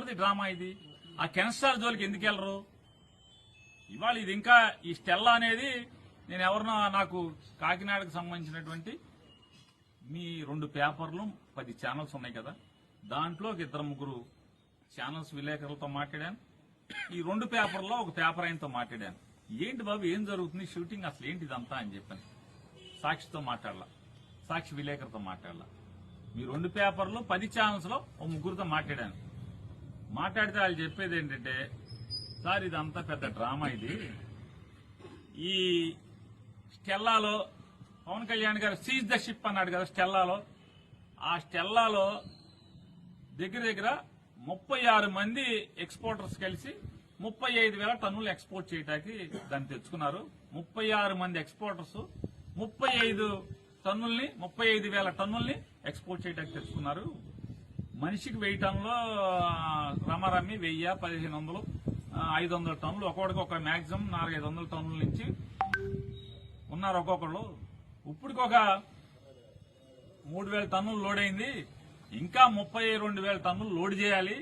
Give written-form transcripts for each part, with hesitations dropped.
ఎవరిది డ్రామా ఇది? ఆ కెన్స్టార్ జోలికి ఎందుకు వెళ్ళరు? ఇవాళ ఇది ఇంకా ఈ స్టెల్లా అనేది నేను ఎవరినో నాకు కాకినాడకు సంబంధించినటువంటి మీ 2 పేపర్లు 10 ఛానల్స్ ఉన్నాయి కదా, దాంట్లో 2-3 ఛానల్స్ విలేకరులతో మాట్లాడాను. ఈ 2 పేపర్లో ఒక పేపర్ ఆయనతో మాట్లాడాను. ఏంటి బాబు ఏం జరుగుతుంది షూటింగ్ అసలు ఏంటి ఇదంతా అని చెప్పాను. సాక్షితో మాట్లాడాల, సాక్షి విలేకరుతో మాట్లాడాల. మీ 2 పేపర్లు 10 ఛానల్స్ లో ఓ 3 మాట్లాడాను. మాట్లాడితే వాళ్ళు చెప్పేది ఏంటంటే, సార్ ఇదంతా పెద్ద డ్రామా ఇది. ఈ స్టెల్లాలో పవన్ కళ్యాణ్ గారు సీజ్ ద షిప్ అన్నాడు కదా స్టెల్లాలో. ఆ స్టెల్లాలో దగ్గర 36 మంది ఎక్స్పోర్టర్స్ కలిసి 35,000 టన్నులు ఎక్స్పోర్ట్ చేయడానికి దాన్ని తెచ్చుకున్నారు. 36 మంది ఎక్స్పోర్టర్స్ 35,000 టన్నుల్ని ఎక్స్పోర్ట్ చేయడానికి తెచ్చుకున్నారు. మనిషికి 1000 టన్నులు రమారమ్మి 1000, 1500, 500 టన్నులు ఒక్కొక్కడికి ఒక మాక్సిమం 400-500 టన్నుల నుంచి ఉన్నారు ఒక్కొక్కళ్ళు. ఇప్పటికొక 3,000 టన్నులు లోడ్ అయింది. ఇంకా 32,000 టన్నులు లోడ్ చేయాలి.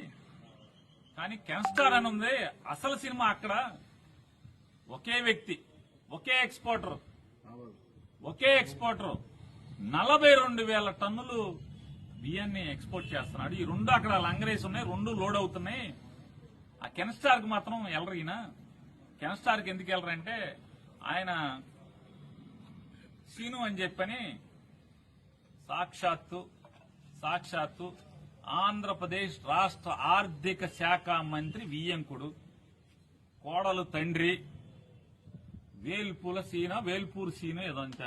కానీ కెన్స్టార్ అని ఉంది. అసలు సినిమా అక్కడ ఒకే వ్యక్తి, ఒకే ఎక్స్పోర్టర్ 42,000 టన్నులు బియ్యాన్ని ఎక్స్పోర్ట్ చేస్తున్నాడు. ఈ 2 అక్కడ లంగరేసి ఉన్నాయి, 2 లోడ్ అవుతున్నాయి. ఆ కెన్స్టార్ కి మాత్రం వెళ్ళరు. ఈయన కెన్స్టార్ కి ఎందుకు వెళ్ళరంటే, ఆయన సీను అని చెప్పని సాక్షాత్తు ఆంధ్రప్రదేశ్ రాష్ట్ర ఆర్థిక శాఖ మంత్రి వియ్యంకుడు కోడలు తండ్రి వేల్పూరు సీను ఏదో అంత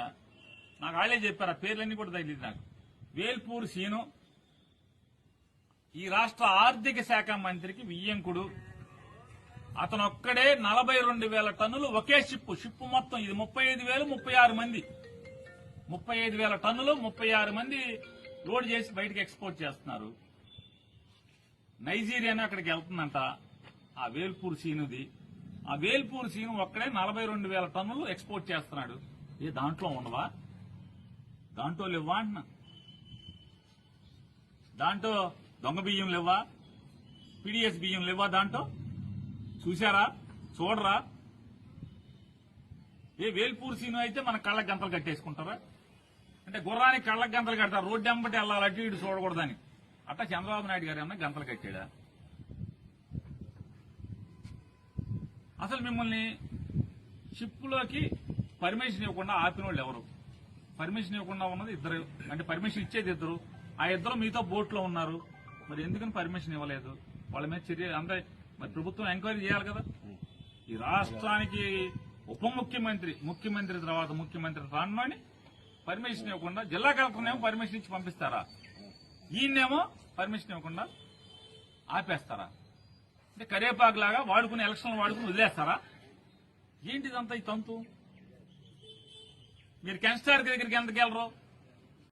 నాకు వాళ్ళే చెప్పారు. ఆ పేర్లన్నీ కూడా తగిలింది నాకు. వేల్పూరు సీను ఈ రాష్ట్ర ఆర్థిక శాఖ మంత్రికి వియ్యంకుడు. అతను ఒక్కడే 42,000 టన్నులు ఒకే షిప్ మొత్తం ఇది 35,000, 36 మంది 35,000 టన్నులు 36 మంది లోడ్ చేసి బయటకు ఎక్స్పోర్ట్ చేస్తున్నారు. నైజీరియానే అక్కడికి వెళ్తుందంట ఆ వేల్పూర్ సీనుది. ఆ వేల్పూర్ సీను ఒక్కడే 42,000 టన్నులు ఎక్స్పోర్ట్ చేస్తున్నాడు. ఏ దాంట్లో ఉండవా? దాంట్లో లేవా అంటున్నా. దాంట్లో దొంగ బియ్యం లేవా? పీడీఎస్ బియ్యం లేవా? దాంట్లో చూశారా? చూడరా? ఏ వేల్పూర్ సీను అయితే మన కళ్ళకి గంతలు కట్టేసుకుంటారా? అంటే గుర్రానికి కళ్ళకి గంతలు కడతారు, రోడ్డు ఎంబటి వెళ్ళాలి, అటు ఇటు చూడకూడదని. అట్లా చంద్రబాబు నాయుడు గారు ఏమన్నా గంతలు కట్టాడా? అసలు మిమ్మల్ని షిప్లోకి పర్మిషన్ ఇవ్వకుండా ఆపిన వాళ్ళు ఎవరు? పర్మిషన్ ఇవ్వకుండా ఉన్నది 2, అంటే పర్మిషన్ ఇచ్చేది 2. ఆ 2 మీతో బోట్లో ఉన్నారు. మరి ఎందుకని పర్మిషన్ ఇవ్వలేదు? వాళ్ళ మీద చర్య అంటే మరి ప్రభుత్వం ఎంక్వైరీ చేయాలి కదా. ఈ రాష్ట్రానికి ఉప ముఖ్యమంత్రి తర్వాత ముఖ్యమంత్రి రానని పర్మిషన్ ఇవ్వకుండా జిల్లా కలెక్టర్నేమో పర్మిషన్ ఇచ్చి పంపిస్తారా? ఈయన్నేమో పర్మిషన్ ఇవ్వకుండా ఆపేస్తారా? అంటే కరేపాకులాగా వాడుకుని ఎలక్షన్లు వాడుకుని వదిలేస్తారా? ఏంటిదంతా ఈ తంతు? మీరు కెన్స్టార్ దగ్గరికి ఎందుకు వెళ్ళరు?